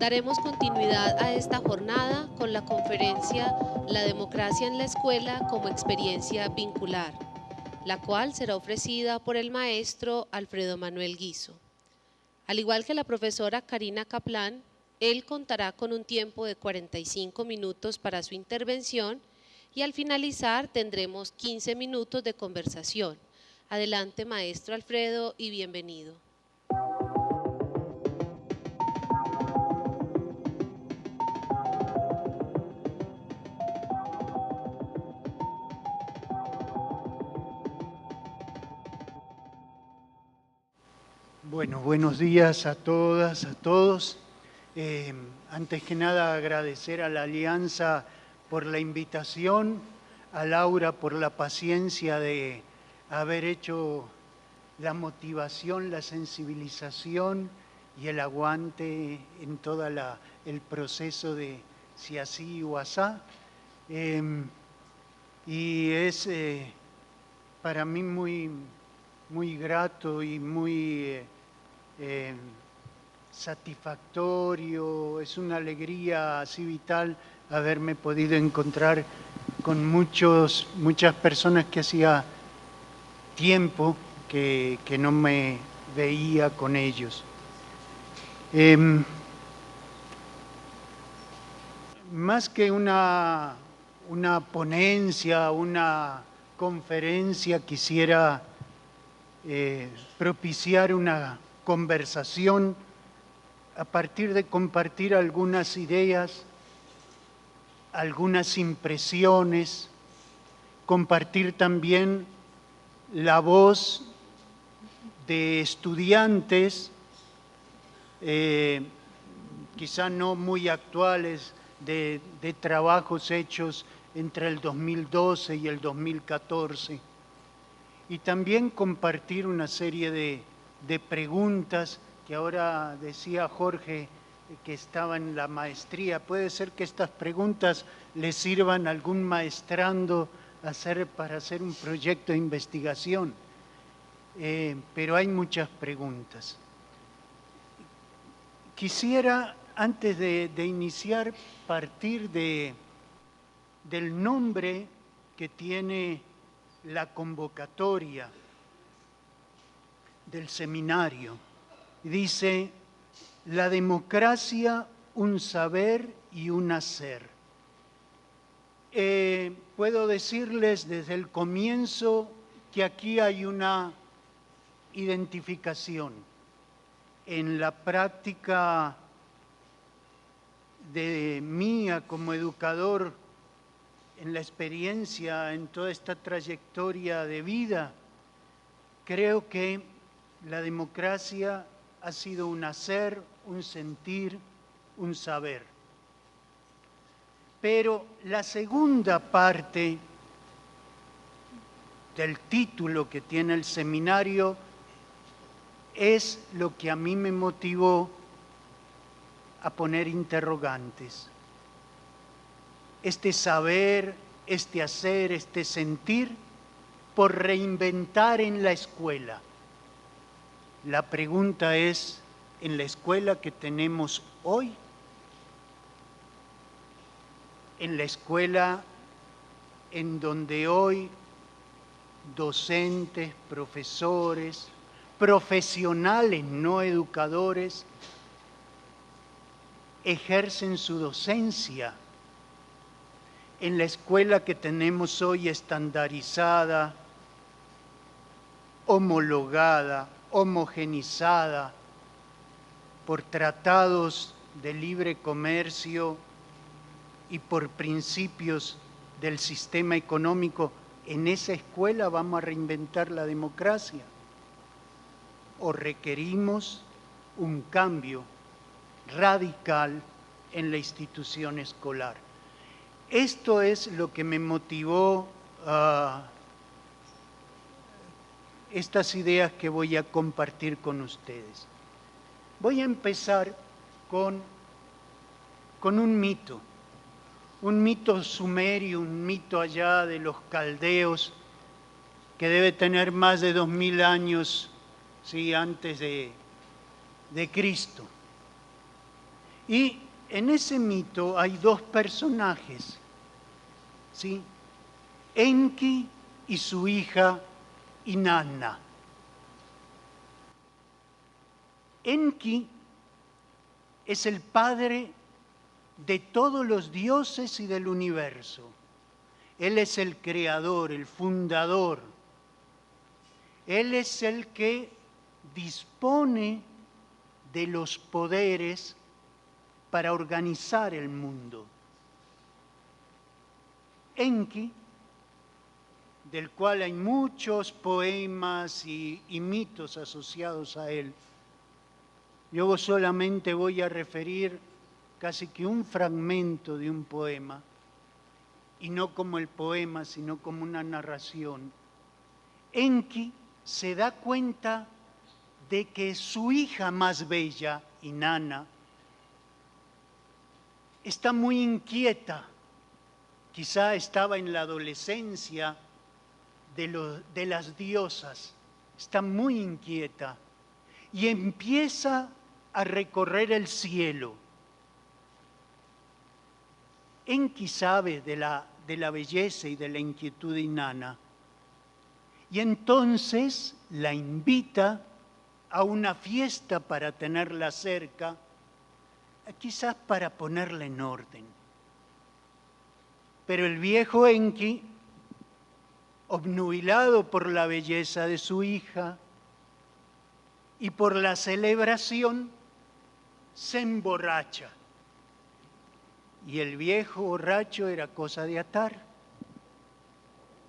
Daremos continuidad a esta jornada con la conferencia La democracia en la escuela como experiencia vincular, la cual será ofrecida por el maestro Alfredo Manuel Guizo. Al igual que la profesora Karina Kaplan, él contará con un tiempo de 45 minutos para su intervención y al finalizar tendremos 15 minutos de conversación. Adelante, maestro Alfredo, y bienvenido. Bueno, buenos días a todas, a todos. Antes que nada agradecer a la Alianza por la invitación, a Laura por la paciencia de haber hecho la motivación, la sensibilización y el aguante en todo el proceso de si así o asá. Y es para mí muy grato y muy satisfactorio, es una alegría así vital haberme podido encontrar con muchas personas que hacía tiempo que no me veía con ellos. Más que una ponencia, una conferencia, quisiera propiciar una conversación a partir de compartir algunas ideas, algunas impresiones, compartir también la voz de estudiantes, quizá no muy actuales, de trabajos hechos entre el 2012 y el 2014. Y también compartir una serie de preguntas que ahora decía Jorge que estaba en la maestría. Puede ser que estas preguntas le sirvan a algún maestrando para hacer un proyecto de investigación, pero hay muchas preguntas. Quisiera, antes de iniciar, partir del nombre que tiene la convocatoria del seminario. Dice, la democracia, un saber y un hacer. Puedo decirles desde el comienzo que aquí hay una identificación en la práctica de mía como educador, en la experiencia, en toda esta trayectoria de vida. Creo que la democracia ha sido un hacer, un sentir, un saber. Pero la segunda parte del título que tiene el seminario es lo que a mí me motivó a poner interrogantes. Este saber, este hacer, este sentir, por reinventar en la escuela. La pregunta es, ¿en la escuela que tenemos hoy? En la escuela en donde hoy docentes, profesores, profesionales no educadores ejercen su docencia, en la escuela que tenemos hoy estandarizada, homologada, homogenizada por tratados de libre comercio y por principios del sistema económico. ¿En esa escuela vamos a reinventar la democracia? ¿O requerimos un cambio radical en la institución escolar? Esto es lo que me motivó a estas ideas que voy a compartir con ustedes. Voy a empezar con un mito sumerio, un mito allá de los caldeos, que debe tener más de 2000 años, ¿sí?, antes de Cristo. Y en ese mito hay dos personajes, ¿sí? Enki y su hija Inanna. Enki es el padre de todos los dioses y del universo. Él es el creador, el fundador. Él es el que dispone de los poderes para organizar el mundo. Enki, del cual hay muchos poemas y mitos asociados a él, yo solamente voy a referir casi que un fragmento de un poema, y no como el poema, sino como una narración. Enki se da cuenta de que su hija más bella, Inanna, está muy inquieta. Quizá estaba en la adolescencia de las diosas, está muy inquieta y empieza a recorrer el cielo. Enki sabe de la belleza y de la inquietud de Inanna y entonces la invita a una fiesta para tenerla cerca, quizás para ponerla en orden. Pero el viejo Enki, obnubilado por la belleza de su hija y por la celebración, se emborracha. Y el viejo borracho era cosa de atar,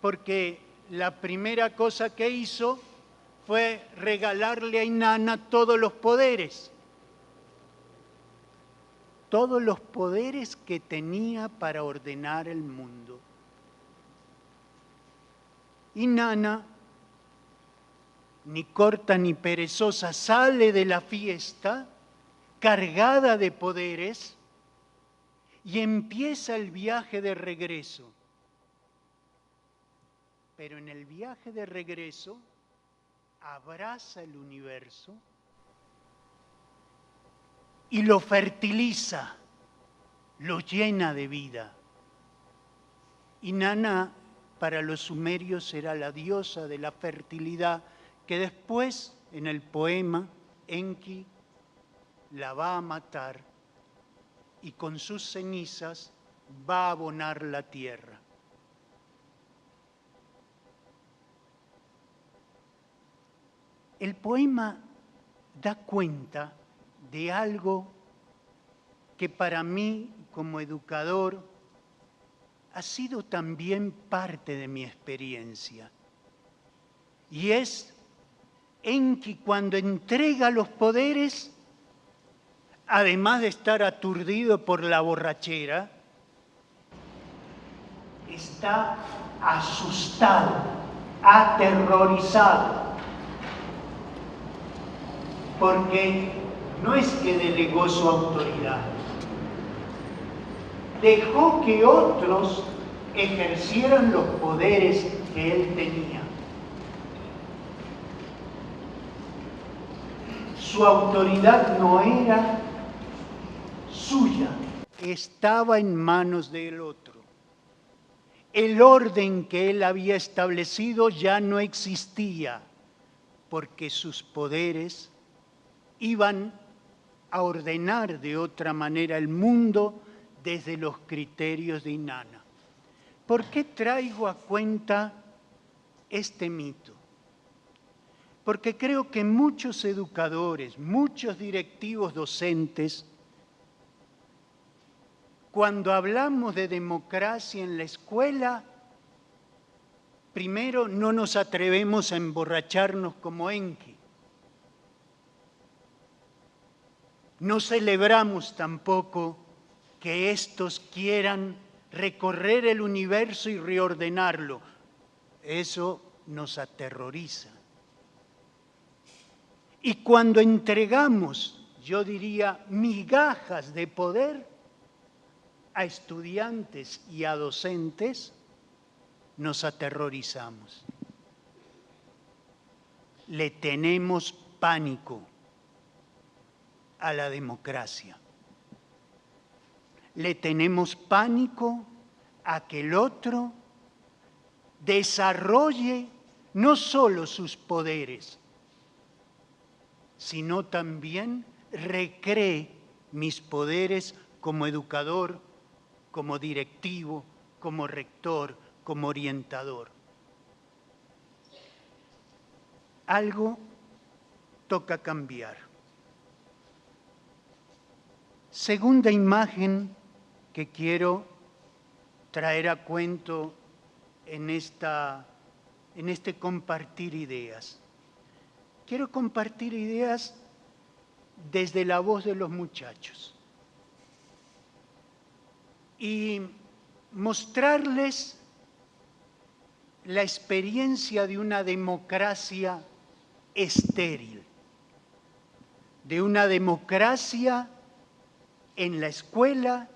porque la primera cosa que hizo fue regalarle a Inanna todos los poderes que tenía para ordenar el mundo. Inanna, ni corta ni perezosa, sale de la fiesta cargada de poderes y empieza el viaje de regreso. Pero en el viaje de regreso abraza el universo y lo fertiliza, lo llena de vida. Inanna para los sumerios era la diosa de la fertilidad que después en el poema Enki la va a matar y con sus cenizas va a abonar la tierra. El poema da cuenta de algo que para mí, como educador, ha sido también parte de mi experiencia. Y es Enki cuando entrega los poderes, además de estar aturdido por la borrachera, está asustado, aterrorizado, porque no es que delegó su autoridad, dejó que otros ejercieran los poderes que él tenía. Su autoridad no era suya, estaba en manos del otro. El orden que él había establecido ya no existía, porque sus poderes iban a ordenar de otra manera el mundo desde los criterios de Inanna. ¿Por qué traigo a cuenta este mito? Porque creo que muchos educadores, muchos directivos docentes, cuando hablamos de democracia en la escuela, primero no nos atrevemos a emborracharnos como Enki. No celebramos tampoco que estos quieran recorrer el universo y reordenarlo. Eso nos aterroriza. Y cuando entregamos, yo diría, migajas de poder a estudiantes y a docentes, nos aterrorizamos. Le tenemos pánico a la democracia. Le tenemos pánico a que el otro desarrolle no solo sus poderes, sino también recree mis poderes como educador, como directivo, como rector, como orientador. Algo toca cambiar. Segunda imagen que quiero traer a cuento en este compartir ideas. Quiero compartir ideas desde la voz de los muchachos y mostrarles la experiencia de una democracia estéril, de una democracia en la escuela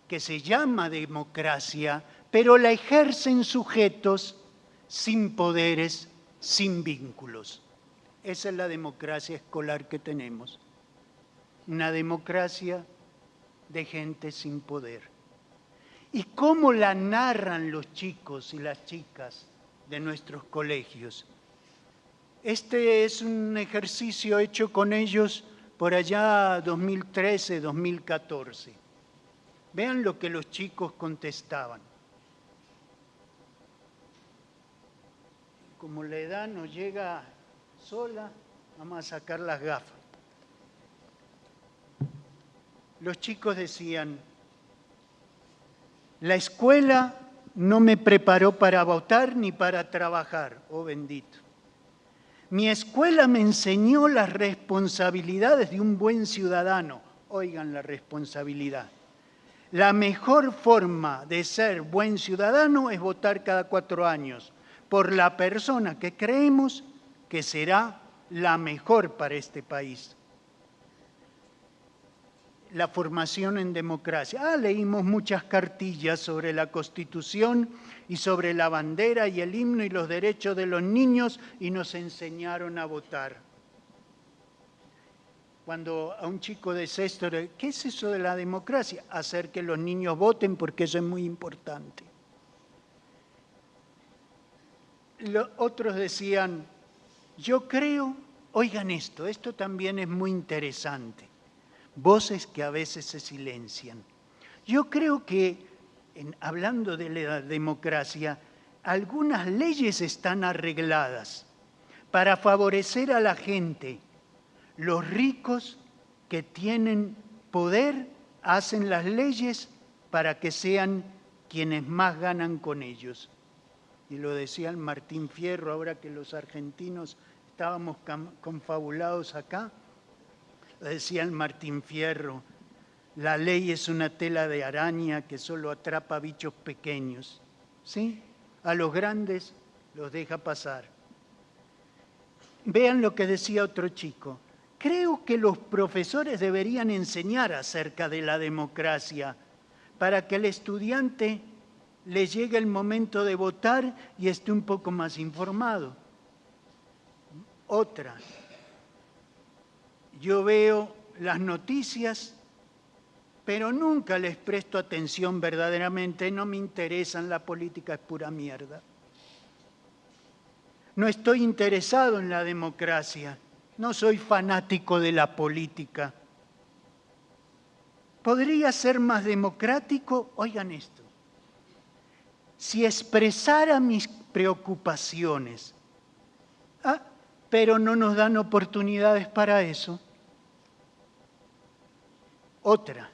que se llama democracia, pero la ejercen sujetos sin poderes, sin vínculos. Esa es la democracia escolar que tenemos. Una democracia de gente sin poder. ¿Y cómo la narran los chicos y las chicas de nuestros colegios? Este es un ejercicio hecho con ellos por allá 2013, 2014. Vean lo que los chicos contestaban. Como la edad nos llega sola, vamos a sacar las gafas. Los chicos decían, la escuela no me preparó para votar ni para trabajar, oh bendito. Mi escuela me enseñó las responsabilidades de un buen ciudadano. Oigan la responsabilidad. La mejor forma de ser buen ciudadano es votar cada 4 años por la persona que creemos que será la mejor para este país. La formación en democracia. Leímos muchas cartillas sobre la Constitución y sobre la bandera y el himno y los derechos de los niños y nos enseñaron a votar. Cuando a un chico de sexto, ¿qué es eso de la democracia? Hacer que los niños voten porque eso es muy importante. Otros decían, yo creo, oigan esto también es muy interesante. Voces que a veces se silencian. Yo creo que, hablando de la democracia, algunas leyes están arregladas para favorecer a la gente. Los ricos que tienen poder hacen las leyes para que sean quienes más ganan con ellos. Y lo decía el Martín Fierro, ahora que los argentinos estábamos confabulados acá, lo decía el Martín Fierro, la ley es una tela de araña que solo atrapa bichos pequeños, ¿sí? A los grandes los deja pasar. Vean lo que decía otro chico. Creo que los profesores deberían enseñar acerca de la democracia para que al estudiante le llegue el momento de votar y esté un poco más informado. Otra. Yo veo las noticias, pero nunca les presto atención verdaderamente, no me interesan, la política es pura mierda. No estoy interesado en la democracia, no soy fanático de la política. ¿Podría ser más democrático? Oigan esto. Si expresara mis preocupaciones, pero no nos dan oportunidades para eso. Otra,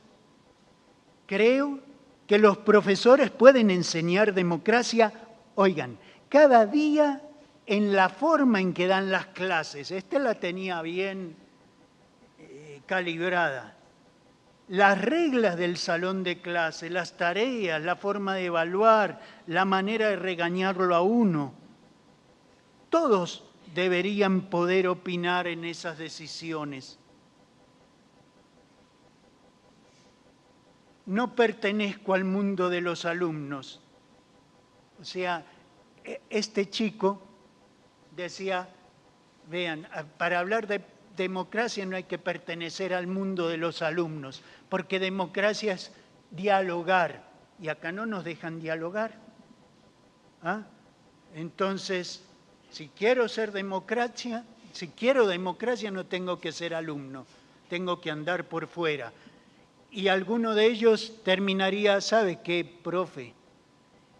creo que los profesores pueden enseñar democracia, oigan, cada día en la forma en que dan las clases. Esta la tenía bien calibrada. Las reglas del salón de clase, las tareas, la forma de evaluar, la manera de regañarlo a uno. Todos deberían poder opinar en esas decisiones. No pertenezco al mundo de los alumnos. O sea, este chico decía, vean, para hablar de democracia no hay que pertenecer al mundo de los alumnos, porque democracia es dialogar, y acá no nos dejan dialogar. ¿Ah? Entonces, si quiero democracia no tengo que ser alumno, tengo que andar por fuera. Y alguno de ellos terminaría, ¿sabe qué, profe?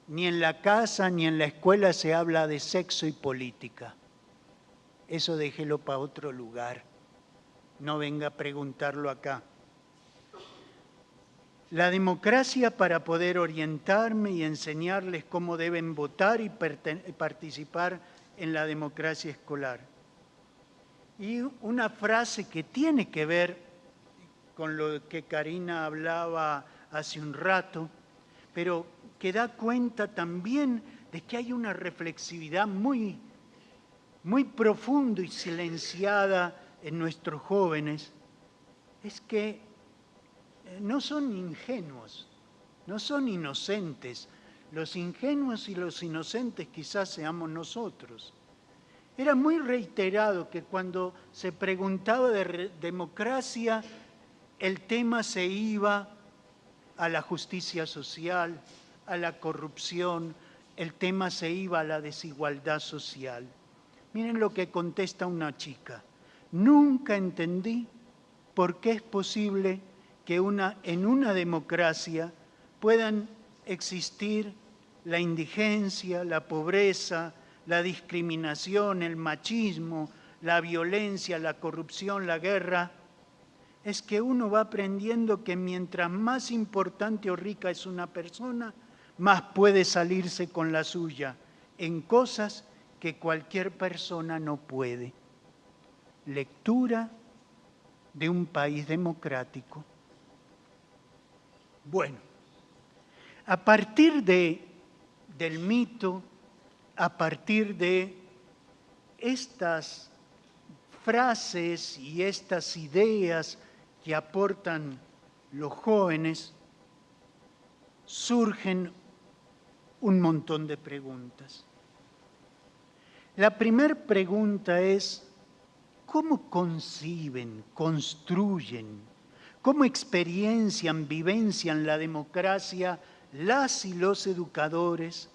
Ni en la casa ni en la escuela se habla de sexo y política. Eso déjelo para otro lugar. No venga a preguntarlo acá. La democracia para poder orientarme y enseñarles cómo deben votar y participar en la democracia escolar. Y una frase que tiene que ver con lo que Karina hablaba hace un rato, pero que da cuenta también de que hay una reflexividad muy profunda y silenciada en nuestros jóvenes, es que no son ingenuos, no son inocentes. Los ingenuos y los inocentes quizás seamos nosotros. Era muy reiterado que cuando se preguntaba de democracia, el tema se iba a la justicia social, a la corrupción, el tema se iba a la desigualdad social. Miren lo que contesta una chica. Nunca entendí por qué es posible que en una democracia puedan existir la indigencia, la pobreza, la discriminación, el machismo, la violencia, la corrupción, la guerra. Es que uno va aprendiendo que mientras más importante o rica es una persona, más puede salirse con la suya en cosas que cualquier persona no puede. Lectura de un país democrático. Bueno, a partir del mito, a partir de estas frases y estas ideas que aportan los jóvenes, surgen un montón de preguntas. La primera pregunta es, ¿cómo conciben, construyen, cómo experiencian, vivencian la democracia las y los educadores,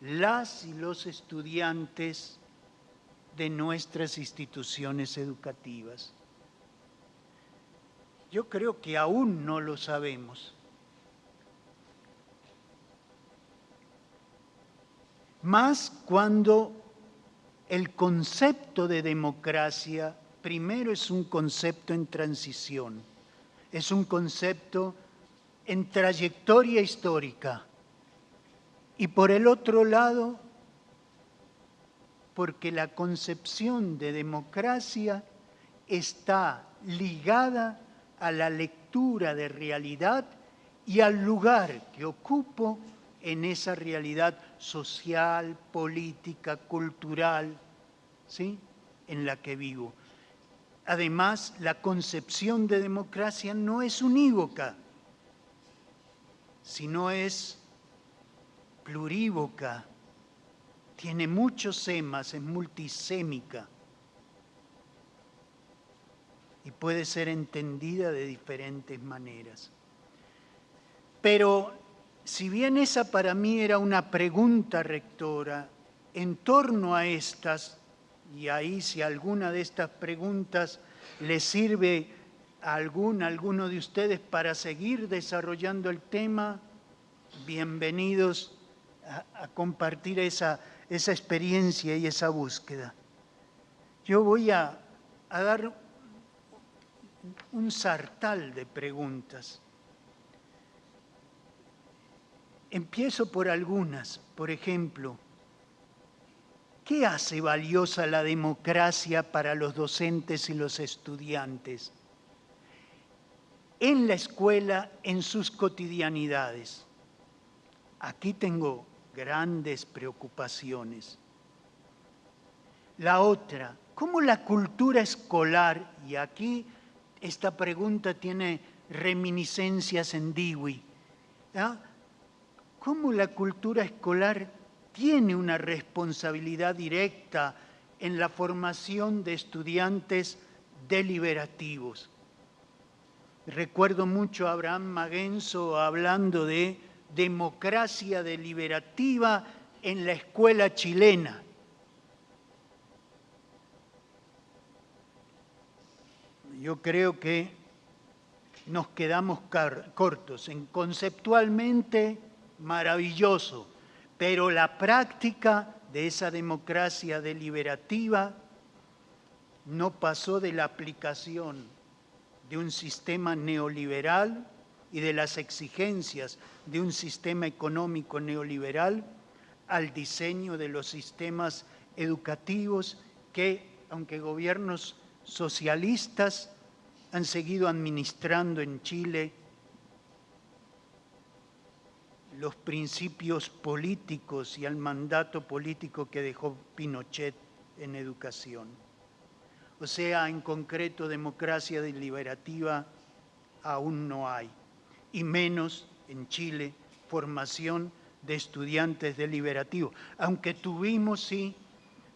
las y los estudiantes de nuestras instituciones educativas? Yo creo que aún no lo sabemos. Más cuando el concepto de democracia primero es un concepto en transición, es un concepto en trayectoria histórica. Y por el otro lado, porque la concepción de democracia está ligada a la lectura de realidad y al lugar que ocupo en esa realidad social, política, cultural, ¿sí?, en la que vivo. Además, la concepción de democracia no es unívoca, sino es plurívoca, tiene muchos semas, es multisémica y puede ser entendida de diferentes maneras. Pero si bien esa para mí era una pregunta rectora, en torno a estas, y ahí si alguna de estas preguntas les sirve a alguno de ustedes para seguir desarrollando el tema, bienvenidos a compartir esa experiencia y esa búsqueda. Yo voy a dar un sartal de preguntas. Empiezo por algunas. Por ejemplo, ¿qué hace valiosa la democracia para los docentes y los estudiantes en la escuela, en sus cotidianidades? Aquí tengo grandes preocupaciones. La otra, ¿cómo la cultura escolar, y aquí esta pregunta tiene reminiscencias en Dewey, ¿cómo la cultura escolar tiene una responsabilidad directa en la formación de estudiantes deliberativos. Recuerdo mucho a Abraham Magenzo hablando de democracia deliberativa en la escuela chilena. Yo creo que nos quedamos cortos. Conceptualmente, maravilloso, pero la práctica de esa democracia deliberativa no pasó de la aplicación de un sistema neoliberal y de las exigencias de un sistema económico neoliberal al diseño de los sistemas educativos que, aunque gobiernos socialistas han seguido administrando en Chile los principios políticos y el mandato político que dejó Pinochet en educación. O sea, en concreto, democracia deliberativa aún no hay, y menos en Chile, formación de estudiantes deliberativos. Aunque tuvimos, sí,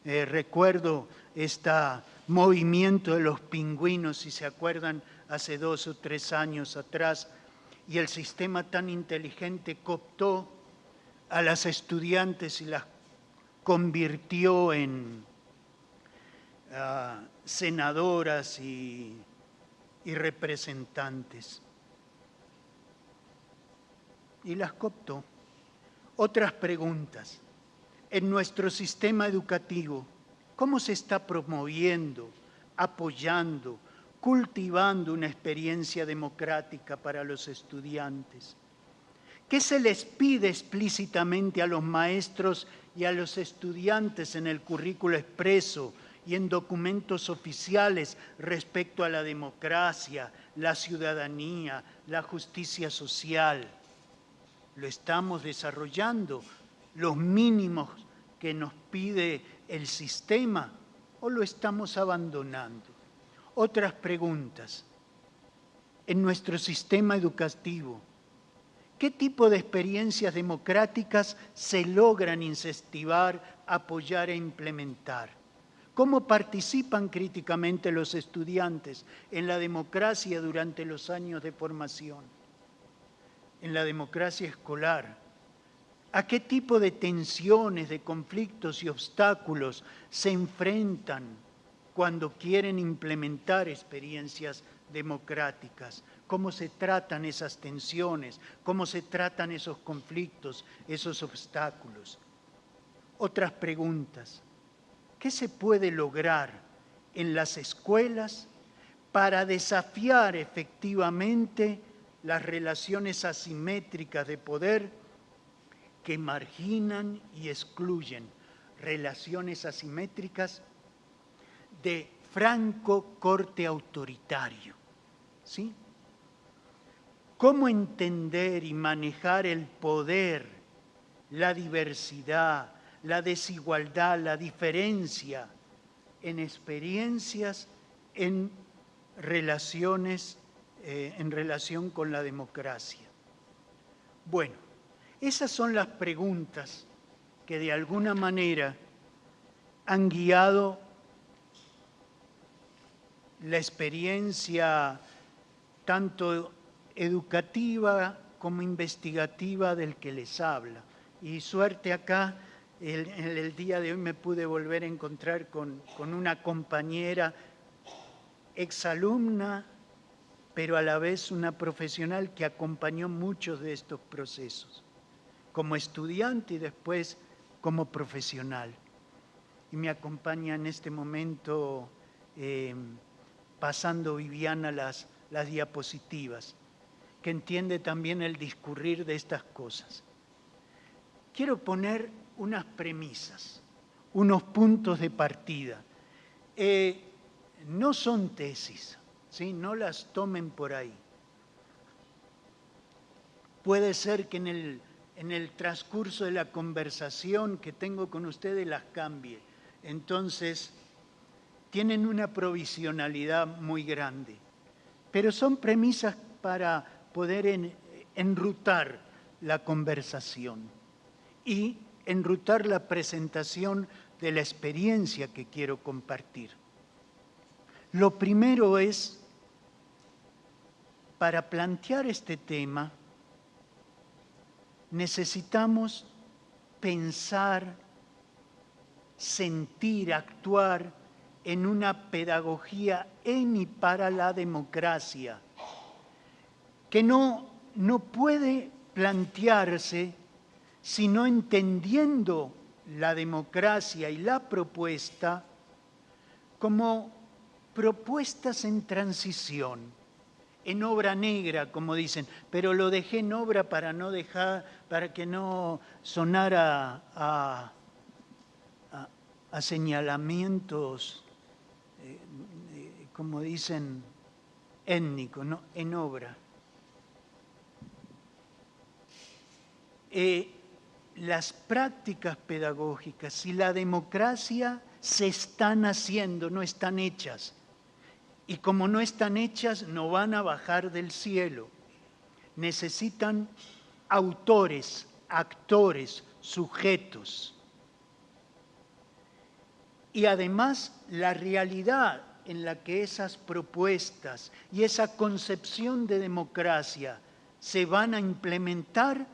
recuerdo este movimiento de los pingüinos, si se acuerdan, hace 2 o 3 años atrás, y el sistema tan inteligente cooptó a las estudiantes y las convirtió en senadoras y representantes. Y las cooptó. Otras preguntas. En nuestro sistema educativo, ¿cómo se está promoviendo, apoyando, cultivando una experiencia democrática para los estudiantes? ¿Qué se les pide explícitamente a los maestros y a los estudiantes en el currículo expreso y en documentos oficiales respecto a la democracia, la ciudadanía, la justicia social? ¿Lo estamos desarrollando? ¿Los mínimos que nos pide el sistema o lo estamos abandonando? Otras preguntas. En nuestro sistema educativo, ¿qué tipo de experiencias democráticas se logran incentivar, apoyar e implementar? ¿Cómo participan críticamente los estudiantes en la democracia durante los años de formación? En la democracia escolar, ¿a qué tipo de tensiones, de conflictos y obstáculos se enfrentan cuando quieren implementar experiencias democráticas? ¿Cómo se tratan esas tensiones? ¿Cómo se tratan esos conflictos, esos obstáculos? Otras preguntas. ¿Qué se puede lograr en las escuelas para desafiar efectivamente las relaciones asimétricas de poder que marginan y excluyen, relaciones asimétricas de franco corte autoritario? ¿Sí? ¿Cómo entender y manejar el poder, la diversidad, la desigualdad, la diferencia en experiencias, en relaciones, en relación con la democracia? Bueno, esas son las preguntas que de alguna manera han guiado la experiencia tanto educativa como investigativa del que les habla. Y suerte acá, en el día de hoy me pude volver a encontrar con una compañera exalumna, pero a la vez una profesional que acompañó muchos de estos procesos, como estudiante y después como profesional. Y me acompaña en este momento, pasando Viviana las diapositivas, que entiende también el discurrir de estas cosas. Quiero poner unas premisas, unos puntos de partida. No son tesis, ¿sí? No las tomen por ahí. Puede ser que en el transcurso de la conversación que tengo con ustedes las cambie. Entonces, tienen una provisionalidad muy grande, pero son premisas para poder enrutar la conversación y enrutar la presentación de la experiencia que quiero compartir. Lo primero es, para plantear este tema, necesitamos pensar, sentir, actuar en una pedagogía en y para la democracia, que no puede plantearse sino entendiendo la democracia y la propuesta como propuestas en transición, en obra negra, como dicen, pero lo dejé en obra para no dejar, para que no sonara a señalamientos, como dicen, étnicos, ¿no? En obra. Las prácticas pedagógicas y la democracia se están haciendo, no están hechas. Y como no están hechas, no van a bajar del cielo. Necesitan autores, actores, sujetos. Y además, la realidad en la que esas propuestas y esa concepción de democracia se van a implementar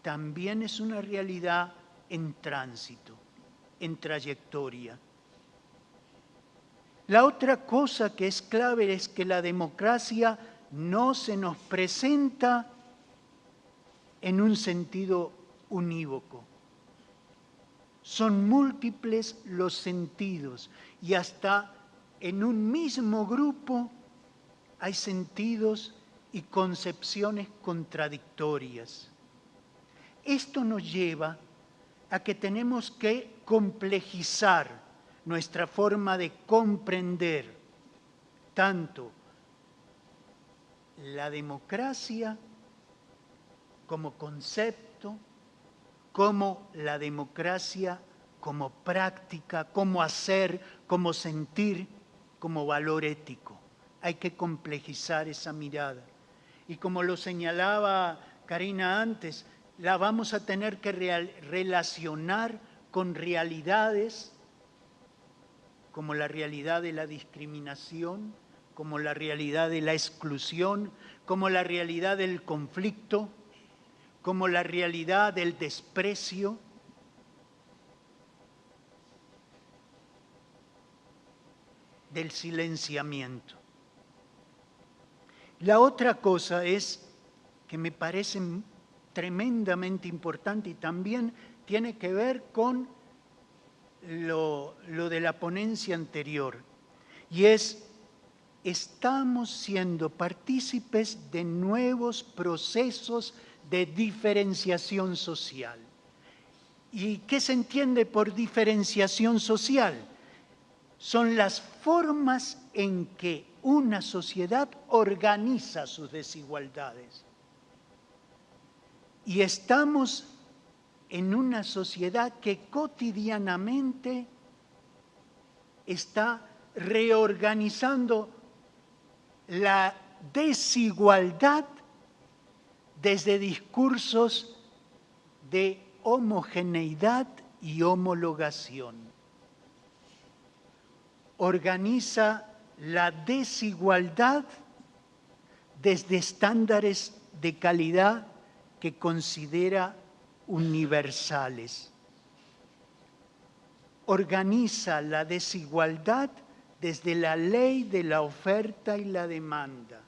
también es una realidad en tránsito, en trayectoria. La otra cosa que es clave es que la democracia no se nos presenta en un sentido unívoco. Son múltiples los sentidos y hasta en un mismo grupo hay sentidos y concepciones contradictorias. Esto nos lleva a que tenemos que complejizar nuestra forma de comprender tanto la democracia como concepto, como la democracia como práctica, como hacer, como sentir, como valor ético. Hay que complejizar esa mirada. Y como lo señalaba Karina antes, la vamos a tener que relacionar con realidades como la realidad de la discriminación, como la realidad de la exclusión, como la realidad del conflicto, como la realidad del desprecio. Del silenciamiento. La otra cosa es que me parece tremendamente importante y también tiene que ver con lo de la ponencia anterior, y es, estamos siendo partícipes de nuevos procesos de diferenciación social. ¿Y qué se entiende por diferenciación social? Son las formas en que una sociedad organiza sus desigualdades. Y estamos en una sociedad que cotidianamente está reorganizando la desigualdad desde discursos de homogeneidad y homologación. Organiza la desigualdad desde estándares de calidad que considera universales. Organiza la desigualdad desde la ley de la oferta y la demanda.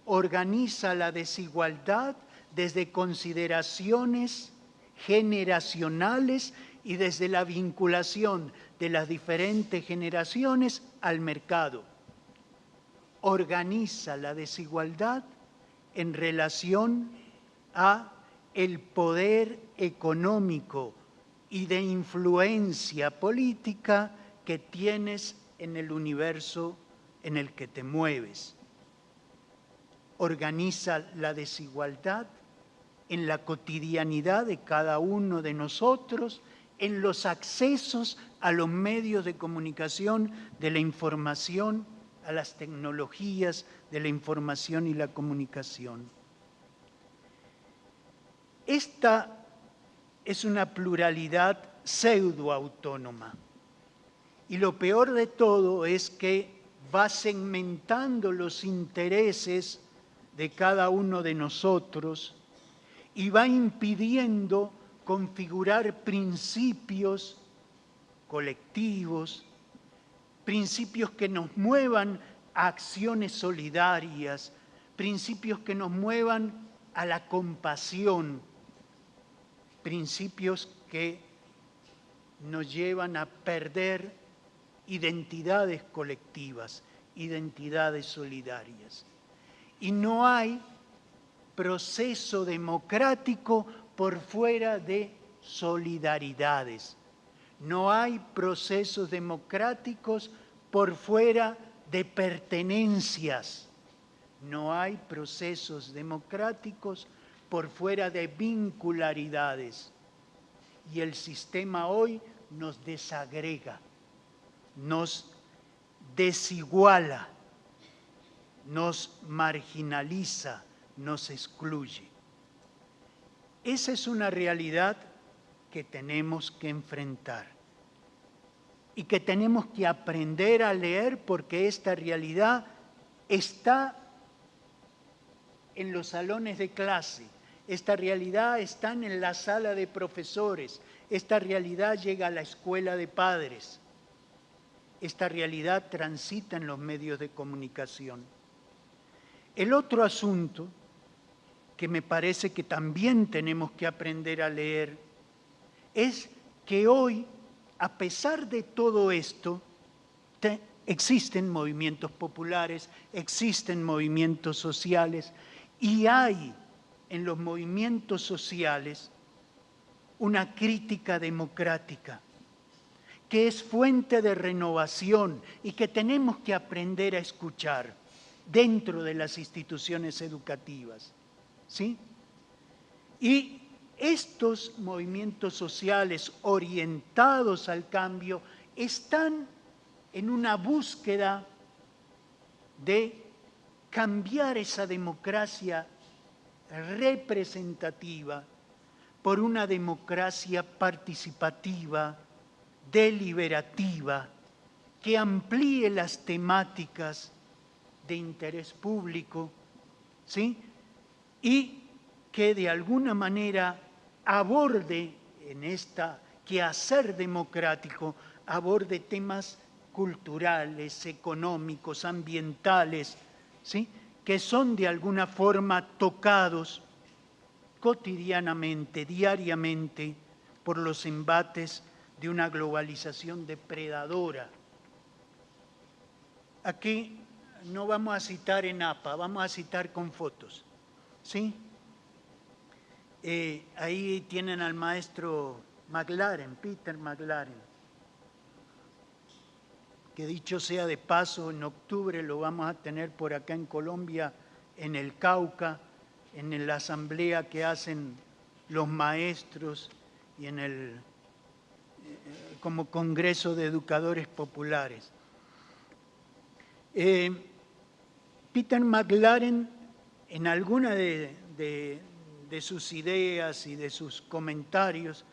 Organiza la desigualdad desde consideraciones generacionales y desde la vinculación de las diferentes generaciones al mercado. Organiza la desigualdad en relación a el poder económico y de influencia política que tienes en el universo en el que te mueves. Organiza la desigualdad en la cotidianidad de cada uno de nosotros, en los accesos a los medios de comunicación, de la información, a las tecnologías de la información y la comunicación. Esta es una pluralidad pseudoautónoma. Y lo peor de todo es que va segmentando los intereses de cada uno de nosotros y va impidiendo configurar principios colectivos, principios que nos muevan a acciones solidarias, principios que nos muevan a la compasión, principios que nos llevan a perder identidades colectivas, identidades solidarias. Y no hay proceso democrático por fuera de solidaridades. No hay procesos democráticos por fuera de pertenencias. No hay procesos democráticos por fuera de vincularidades. Y el sistema hoy nos desagrega, nos desiguala, nos marginaliza, nos excluye. Esa es una realidad que tenemos que enfrentar y que tenemos que aprender a leer, porque esta realidad está en los salones de clase, esta realidad está en la sala de profesores, esta realidad llega a la escuela de padres, esta realidad transita en los medios de comunicación. El otro asunto que me parece que también tenemos que aprender a leer es que hoy, a pesar de todo esto, existen movimientos populares, existen movimientos sociales, y hay en los movimientos sociales una crítica democrática que es fuente de renovación y que tenemos que aprender a escuchar dentro de las instituciones educativas, ¿sí? Y estos movimientos sociales orientados al cambio están en una búsqueda de cambiar esa democracia representativa por una democracia participativa, deliberativa, que amplíe las temáticas de interés público, ¿sí? Y que de alguna manera aborde en este quehacer democrático, aborde temas culturales, económicos, ambientales, ¿sí? Que son de alguna forma tocados cotidianamente, diariamente, por los embates de una globalización depredadora. Aquí no vamos a citar en APA, vamos a citar con fotos, ¿sí? Ahí tienen al maestro McLaren, Peter McLaren, que dicho sea de paso, en octubre lo vamos a tener por acá en Colombia, en el Cauca, en la asamblea que hacen los maestros y en el como Congreso de Educadores Populares. Peter McLaren, en alguna de sus ideas y de sus comentarios,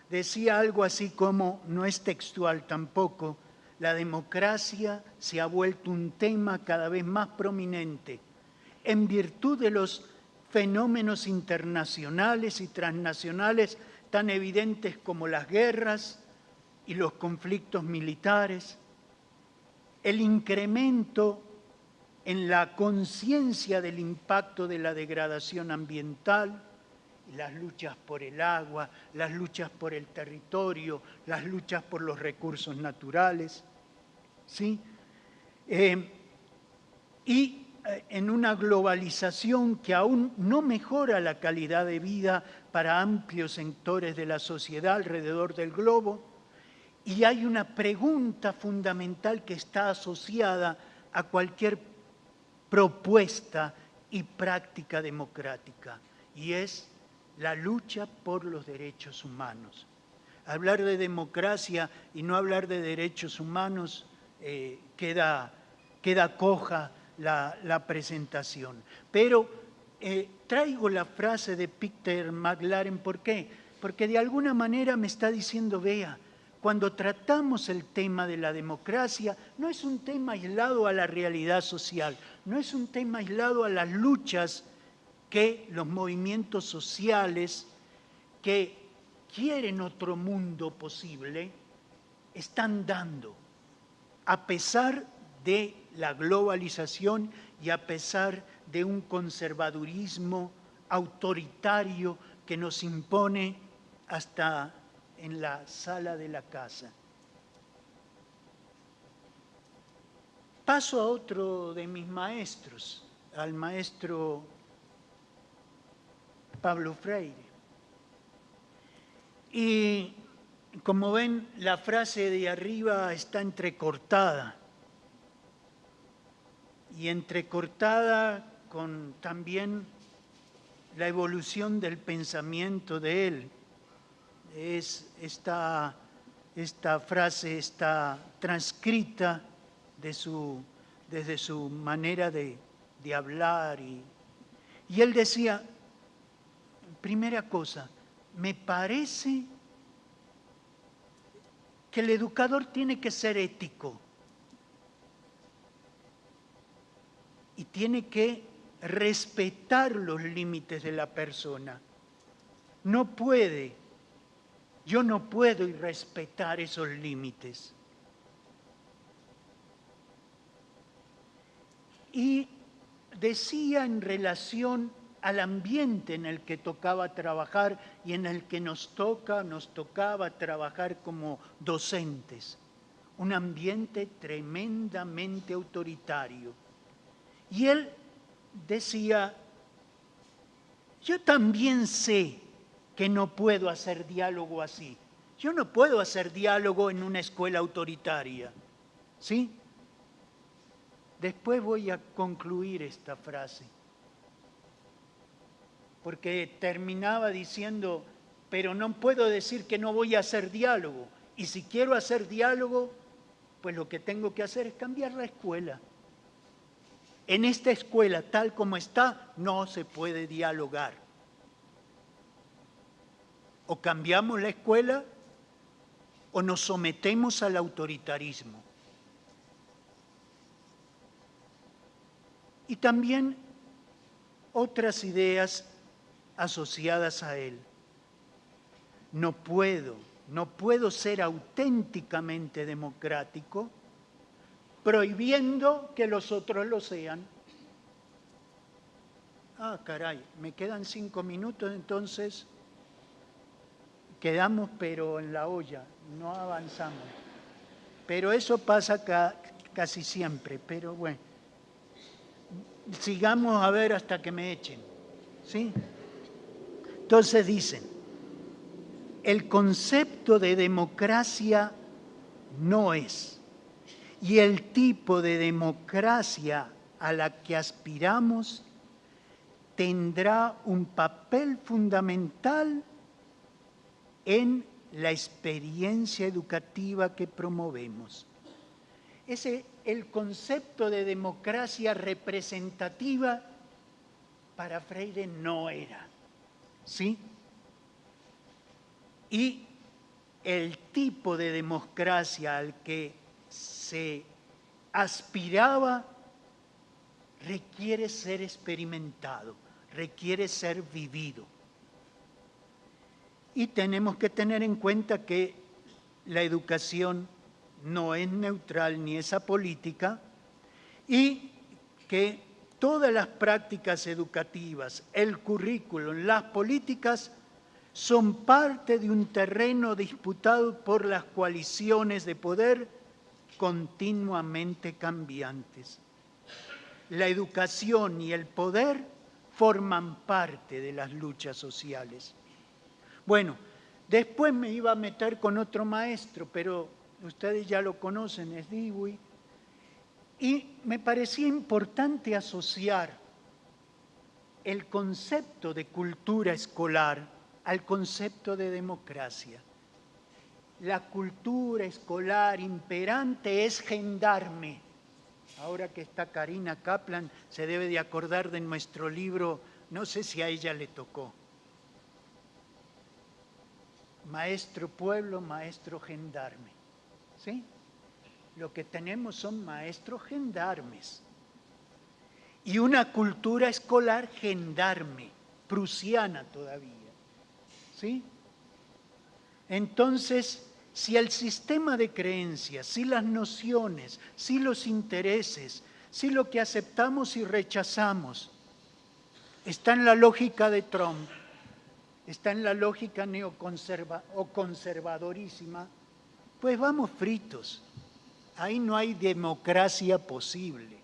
decía algo así como, no es textual tampoco, la democracia se ha vuelto un tema cada vez más prominente en virtud de los fenómenos internacionales y transnacionales tan evidentes como las guerras y los conflictos militares, el incremento en la conciencia del impacto de la degradación ambiental, las luchas por el agua, las luchas por el territorio, las luchas por los recursos naturales, ¿sí? Y en una globalización que aún no mejora la calidad de vida para amplios sectores de la sociedad alrededor del globo, y hay una pregunta fundamental que está asociada a cualquier propuesta y práctica democrática, y es la lucha por los derechos humanos. Hablar de democracia y no hablar de derechos humanos queda coja la presentación. Pero traigo la frase de Peter McLaren, ¿por qué? Porque de alguna manera me está diciendo, vea, cuando tratamos el tema de la democracia, no es un tema aislado a la realidad social, no es un tema aislado a las luchas que los movimientos sociales que quieren otro mundo posible están dando, a pesar de la globalización y a pesar de un conservadurismo autoritario que nos impone hasta en la sala de la casa. Paso a otro de mis maestros, al maestro Pablo Freire. Y como ven, la frase de arriba está entrecortada. Y entrecortada con también la evolución del pensamiento de él. Esta frase está transcrita desde su manera de hablar. Y él decía, primera cosa, me parece que el educador tiene que ser ético y tiene que respetar los límites de la persona. Yo no puedo irrespetar esos límites. Y decía en relación al ambiente en el que tocaba trabajar y en el que nos tocaba trabajar como docentes. Un ambiente tremendamente autoritario. Y él decía, yo también sé que no puedo hacer diálogo así. Yo no puedo hacer diálogo en una escuela autoritaria. ¿Sí? Después voy a concluir esta frase. Porque terminaba diciendo, pero no puedo decir que no voy a hacer diálogo. Y si quiero hacer diálogo, pues lo que tengo que hacer es cambiar la escuela. En esta escuela, tal como está, no se puede dialogar. O cambiamos la escuela o nos sometemos al autoritarismo. Y también otras ideas asociadas a él. No puedo ser auténticamente democrático prohibiendo que los otros lo sean. Ah, caray, me quedan 5 minutos, entonces quedamos pero en la olla, no avanzamos. Pero eso pasa casi siempre, pero bueno. Sigamos a ver hasta que me echen, ¿sí? Entonces dicen, el concepto de democracia no es, y el tipo de democracia a la que aspiramos tendrá un papel fundamental en la experiencia educativa que promovemos. El concepto de democracia representativa para Freire no era, ¿sí? Y el tipo de democracia al que se aspiraba requiere ser experimentado, requiere ser vivido. Y tenemos que tener en cuenta que la educación no es neutral ni es apolítica y que todas las prácticas educativas, el currículum, las políticas son parte de un terreno disputado por las coaliciones de poder continuamente cambiantes. La educación y el poder forman parte de las luchas sociales. Bueno, después me iba a meter con otro maestro, pero ustedes ya lo conocen, es Dewey, y me parecía importante asociar el concepto de cultura escolar al concepto de democracia. La cultura escolar imperante es gendarme. Ahora que está Karina Kaplan, se debe de acordar de nuestro libro, no sé si a ella le tocó. maestro pueblo, maestro gendarme. ¿Sí? Lo que tenemos son maestros gendarmes. Y una cultura escolar gendarme, prusiana todavía. ¿Sí? Entonces, si el sistema de creencias, si las nociones, si los intereses, si lo que aceptamos y rechazamos está en la lógica de Trump, está en la lógica conservadorísima, pues vamos fritos. Ahí no hay democracia posible,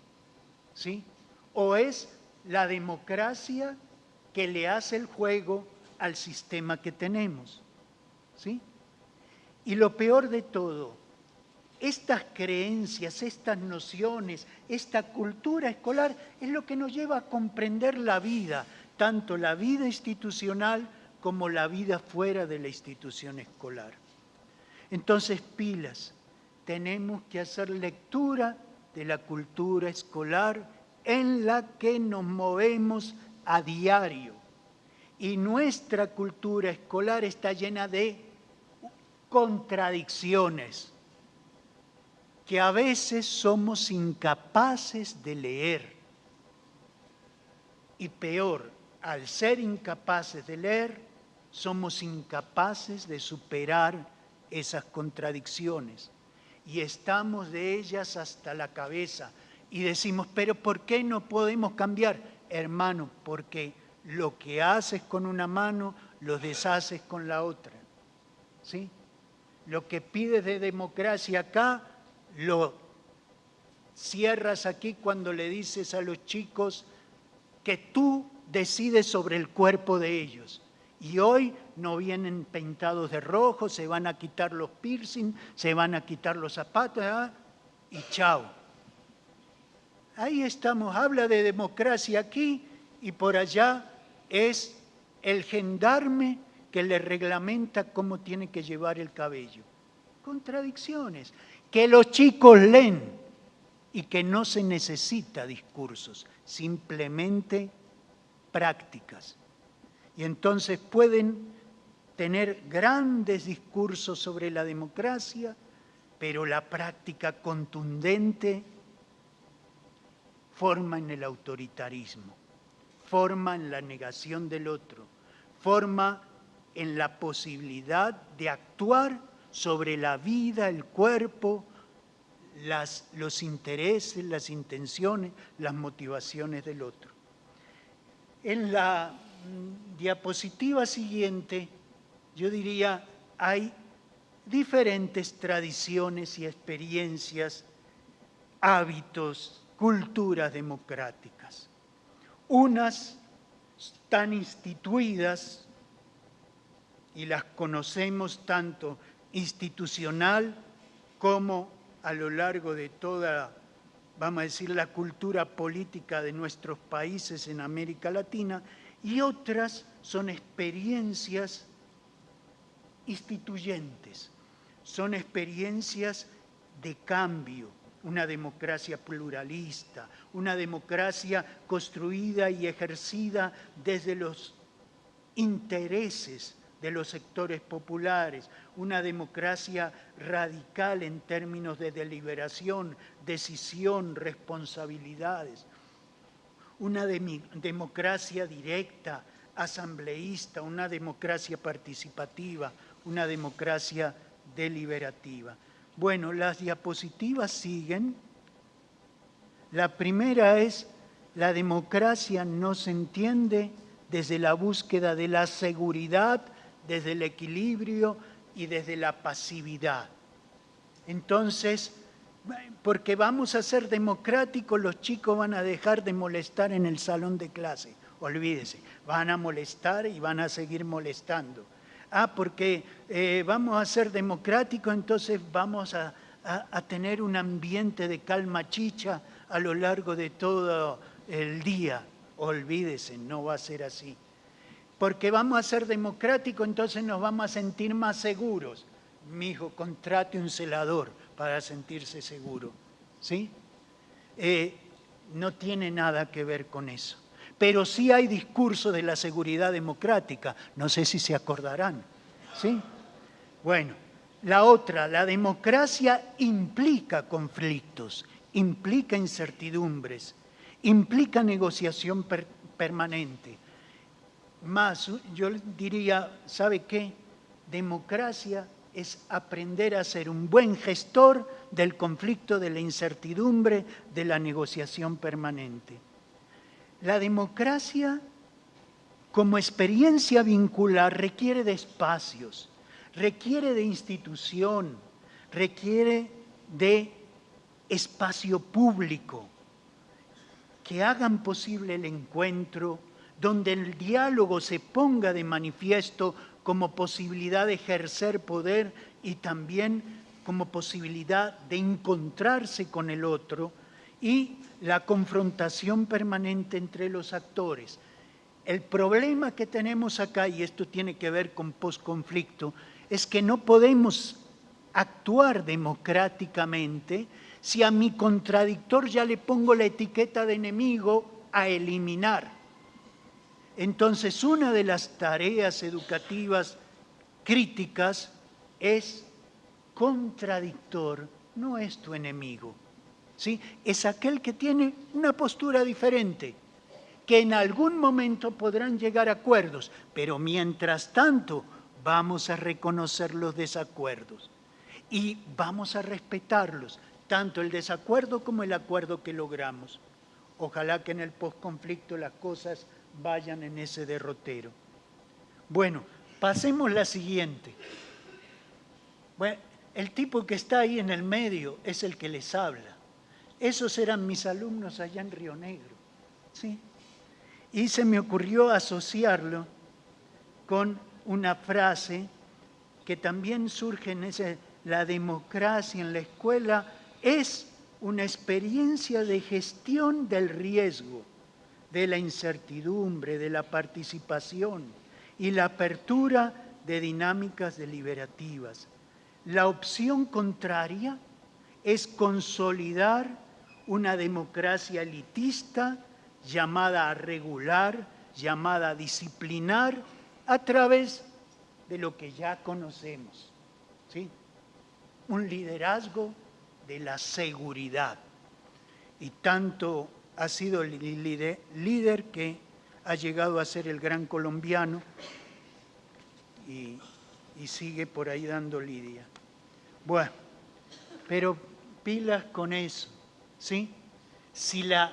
¿sí? O es la democracia que le hace el juego al sistema que tenemos, ¿sí? Y lo peor de todo, estas creencias, estas nociones, esta cultura escolar es lo que nos lleva a comprender la vida, tanto la vida institucional como la vida fuera de la institución escolar. Entonces, pilas, tenemos que hacer lectura de la cultura escolar en la que nos movemos a diario. Y nuestra cultura escolar está llena de contradicciones que a veces somos incapaces de leer. Y peor, al ser incapaces de leer, somos incapaces de superar esas contradicciones. Y estamos de ellas hasta la cabeza. Y decimos, pero ¿por qué no podemos cambiar? Hermano, porque lo que haces con una mano, lo deshaces con la otra. ¿Sí? Lo que pides de democracia acá, lo cierras aquí cuando le dices a los chicos que tú decides sobre el cuerpo de ellos. Y hoy no vienen pintados de rojo, se van a quitar los piercing, se van a quitar los zapatos, ¿verdad? Y chao. Ahí estamos, habla de democracia aquí y por allá es el gendarme que le reglamenta cómo tiene que llevar el cabello. Contradicciones, que los chicos leen y que no se necesita discursos, simplemente prácticas. Y entonces pueden tener grandes discursos sobre la democracia, pero la práctica contundente forma en el autoritarismo, forma en la negación del otro, forma en la posibilidad de actuar sobre la vida, el cuerpo, los intereses, las intenciones, las motivaciones del otro. En la diapositiva siguiente, yo diría, hay diferentes tradiciones y experiencias, hábitos, culturas democráticas. Unas están instituidas y las conocemos tanto institucional como a lo largo de toda, vamos a decir, la cultura política de nuestros países en América Latina, y otras son experiencias instituyentes, son experiencias de cambio, una democracia pluralista, una democracia construida y ejercida desde los intereses de los sectores populares, una democracia radical en términos de deliberación, decisión, responsabilidades, una democracia directa, asambleísta, una democracia participativa, una democracia deliberativa. Bueno, las diapositivas siguen. La primera es, la democracia no se entiende desde la búsqueda de la seguridad, desde el equilibrio y desde la pasividad. Entonces, porque vamos a ser democráticos, los chicos van a dejar de molestar en el salón de clase. Olvídese, van a molestar y van a seguir molestando. Porque vamos a ser democráticos, entonces vamos a tener un ambiente de calma chicha a lo largo de todo el día. Olvídese, no va a ser así. Porque vamos a ser democráticos, entonces nos vamos a sentir más seguros. Mijo, contrate un celador para sentirse seguro. ¿Sí? No tiene nada que ver con eso. Pero sí hay discurso de la seguridad democrática, no sé si se acordarán. ¿Sí? Bueno, la otra, la democracia implica conflictos, implica incertidumbres, implica negociación permanente. Más, yo diría, ¿sabe qué? Democracia es aprender a ser un buen gestor del conflicto, de la incertidumbre, de la negociación permanente. La democracia, como experiencia vincular, requiere de espacios, requiere de institución, requiere de espacio público, que hagan posible el encuentro, donde el diálogo se ponga de manifiesto como posibilidad de ejercer poder y también como posibilidad de encontrarse con el otro, y la confrontación permanente entre los actores. El problema que tenemos acá, y esto tiene que ver con posconflicto, es que no podemos actuar democráticamente si a mi contradictor ya le pongo la etiqueta de enemigo a eliminar. Entonces, una de las tareas educativas críticas es: contradictor no es tu enemigo, ¿sí? Es aquel que tiene una postura diferente, que en algún momento podrán llegar a acuerdos, pero mientras tanto vamos a reconocer los desacuerdos y vamos a respetarlos, tanto el desacuerdo como el acuerdo que logramos. Ojalá que en el posconflicto las cosas vayan en ese derrotero. Bueno, pasemos la siguiente. Bueno, el tipo que está ahí en el medio es el que les habla. Esos eran mis alumnos allá en Río Negro, ¿sí? Y se me ocurrió asociarlo con una frase que también surge en ese: la democracia en la escuela es una experiencia de gestión del riesgo, de la incertidumbre, de la participación y la apertura de dinámicas deliberativas. La opción contraria es consolidar una democracia elitista llamada a regular, llamada a disciplinar a través de lo que ya conocemos, ¿sí? Un liderazgo de la seguridad. Y tanto ha sido el líder que ha llegado a ser el gran colombiano y sigue por ahí dando lidia. Bueno, pero pilas con eso, ¿sí? Si la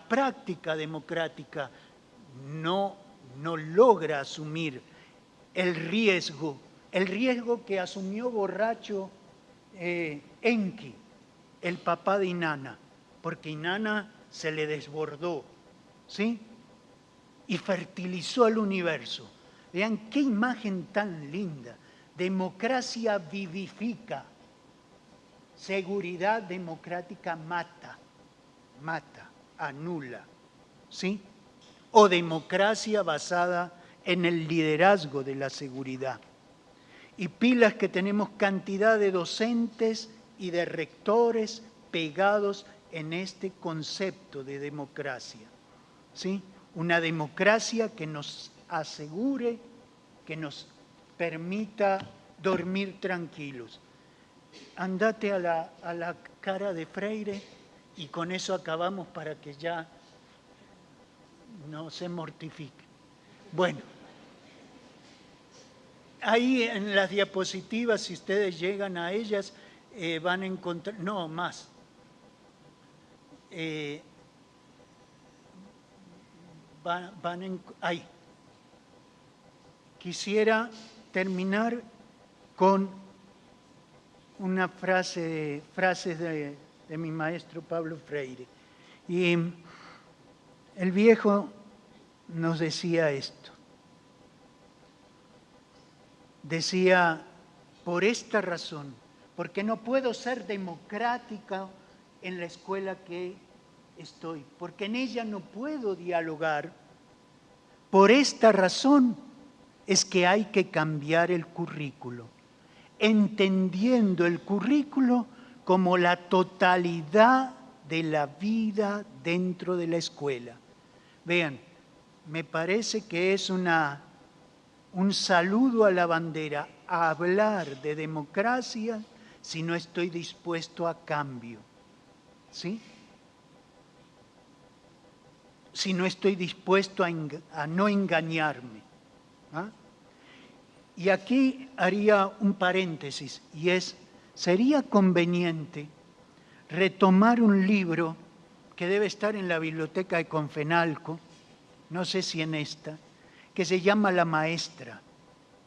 práctica democrática no logra asumir el riesgo que asumió borracho Enki, el papá de Inanna, porque Inanna se le desbordó, ¿sí? Y fertilizó el universo. Vean qué imagen tan linda. Democracia vivifica, seguridad democrática mata, anula, ¿sí? O democracia basada en el liderazgo de la seguridad. Y pilas que tenemos cantidad de docentes y de rectores pegados en este concepto de democracia, ¿sí? Una democracia que nos asegure, que nos permita dormir tranquilos. Andate a la cara de Freire y con eso acabamos para que ya no se mortifique. Bueno, ahí en las diapositivas, si ustedes llegan a ellas, van a encontrar, no, más. Ahí. Quisiera terminar con una frases de mi maestro Pablo Freire. Y el viejo nos decía esto. Decía: por esta razón, porque no puedo ser democrática en la escuela que estoy, porque en ella no puedo dialogar, por esta razón es que hay que cambiar el currículo, entendiendo el currículo como la totalidad de la vida dentro de la escuela. Vean, me parece que es una un saludo a la bandera, a hablar de democracia si no estoy dispuesto a cambio, ¿sí? Si no estoy dispuesto a no engañarme. ¿Ah? Y aquí haría un paréntesis, y sería conveniente retomar un libro que debe estar en la biblioteca de Confenalco, no sé si en esta, que se llama La Maestra,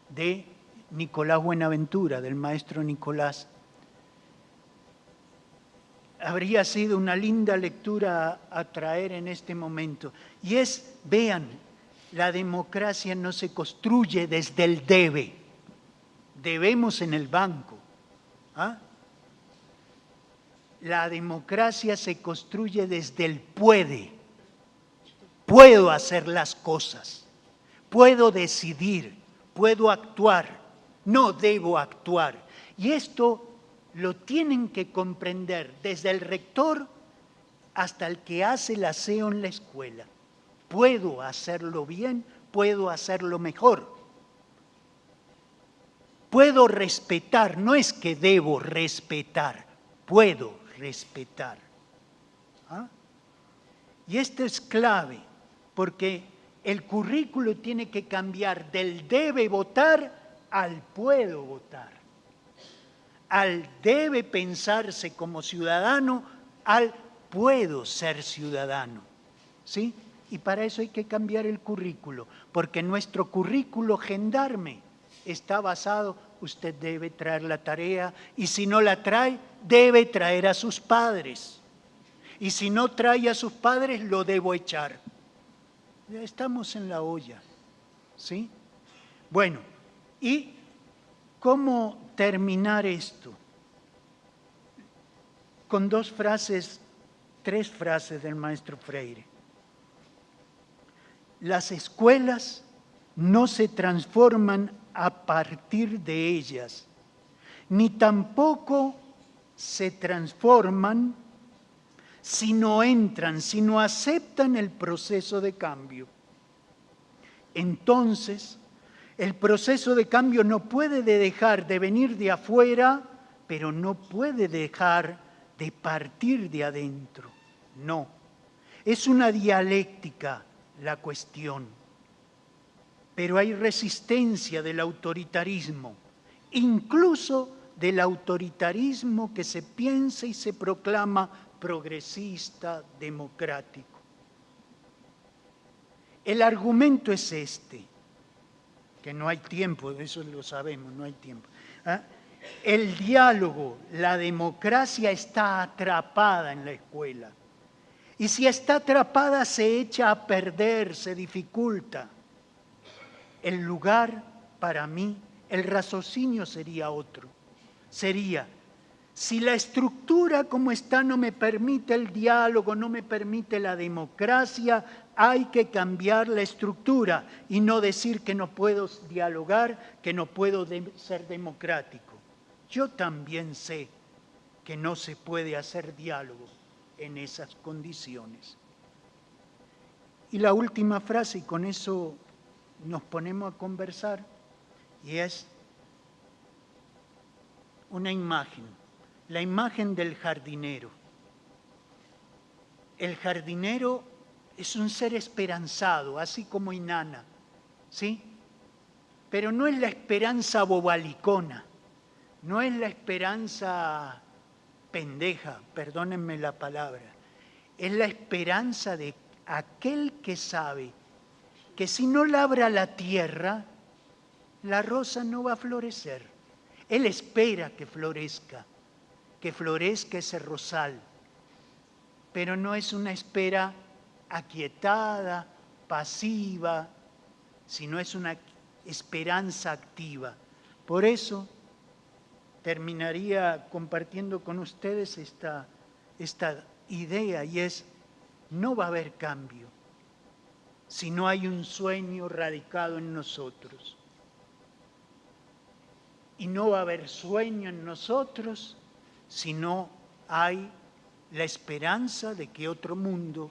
de Nicolás Buenaventura, del maestro Nicolás. Habría sido una linda lectura a traer en este momento. Y vean, la democracia no se construye desde el debe. Debemos en el banco. ¿Ah? La democracia se construye desde el puede. Puedo hacer las cosas, puedo decidir, puedo actuar, no debo actuar. Y esto lo tienen que comprender desde el rector hasta el que hace el aseo en la escuela. Puedo hacerlo bien, puedo hacerlo mejor. Puedo respetar, no es que debo respetar, puedo respetar. ¿Ah? Y esto es clave, porque el currículo tiene que cambiar del debe votar al puedo votar, al debe pensarse como ciudadano, al puedo ser ciudadano, ¿sí? Y para eso hay que cambiar el currículo, porque nuestro currículo gendarme está basado, usted debe traer la tarea, y si no la trae, debe traer a sus padres. Y si no trae a sus padres, lo debo echar. Ya estamos en la olla, ¿sí? Bueno, ¿y cómo terminar esto? Con tres frases del maestro Freire. Las escuelas no se transforman a partir de ellas, ni tampoco se transforman si no entran, si no aceptan el proceso de cambio. Entonces, el proceso de cambio no puede dejar de venir de afuera, pero no puede dejar de partir de adentro. No, es una dialéctica la cuestión. Pero hay resistencia del autoritarismo, incluso del autoritarismo que se piensa y se proclama progresista, democrático. El argumento es este, que no hay tiempo, eso lo sabemos, no hay tiempo. ¿Ah? El diálogo, la democracia está atrapada en la escuela. Y si está atrapada, se echa a perder, se dificulta. El lugar, para mí, el raciocinio sería otro. Sería, si la estructura como está no me permite el diálogo, no me permite la democracia, hay que cambiar la estructura y no decir que no puedo dialogar, que no puedo ser democrático. Yo también sé que no se puede hacer diálogo en esas condiciones. Y la última frase, y con eso nos ponemos a conversar, y es una imagen, la imagen del jardinero. El jardinero es un ser esperanzado, así como Inanna, ¿sí? Pero no es la esperanza bobalicona, no es la esperanza pendeja, perdónenme la palabra, es la esperanza de aquel que sabe que si no labra la tierra, la rosa no va a florecer. Él espera que florezca ese rosal, pero no es una espera aquietada, pasiva, sino es una esperanza activa. Por eso terminaría compartiendo con ustedes esta idea, y es, no va a haber cambio si no hay un sueño radicado en nosotros. Y no va a haber sueño en nosotros si no hay la esperanza de que otro mundo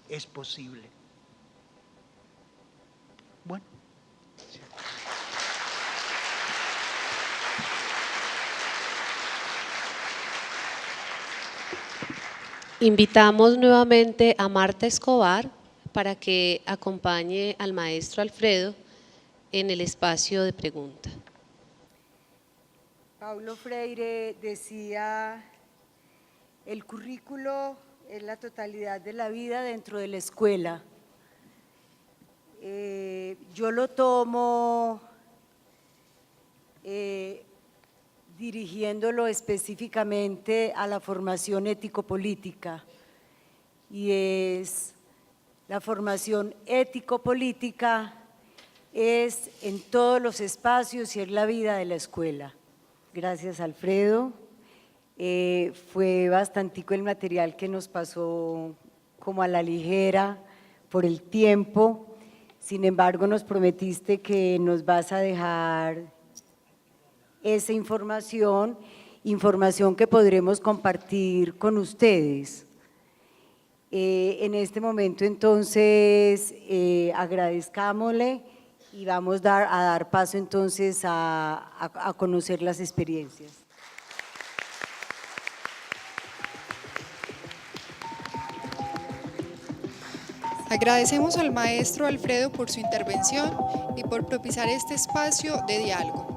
es posible. Bueno. Invitamos nuevamente a Marta Escobar para que acompañe al maestro Alfredo en el espacio de pregunta. Paulo Freire decía, el currículo es la totalidad de la vida dentro de la escuela. Yo lo tomo dirigiéndolo específicamente a la formación ético-política, y es la formación ético-política es en todos los espacios y es la vida de la escuela. Gracias, Alfredo. Fue bastantico el material que nos pasó como a la ligera por el tiempo. Sin embargo, nos prometiste que nos vas a dejar esa información que podremos compartir con ustedes. En este momento, entonces, agradezcámosle y vamos a dar paso entonces a conocer las experiencias. Agradecemos al maestro Alfredo por su intervención y por propiciar este espacio de diálogo.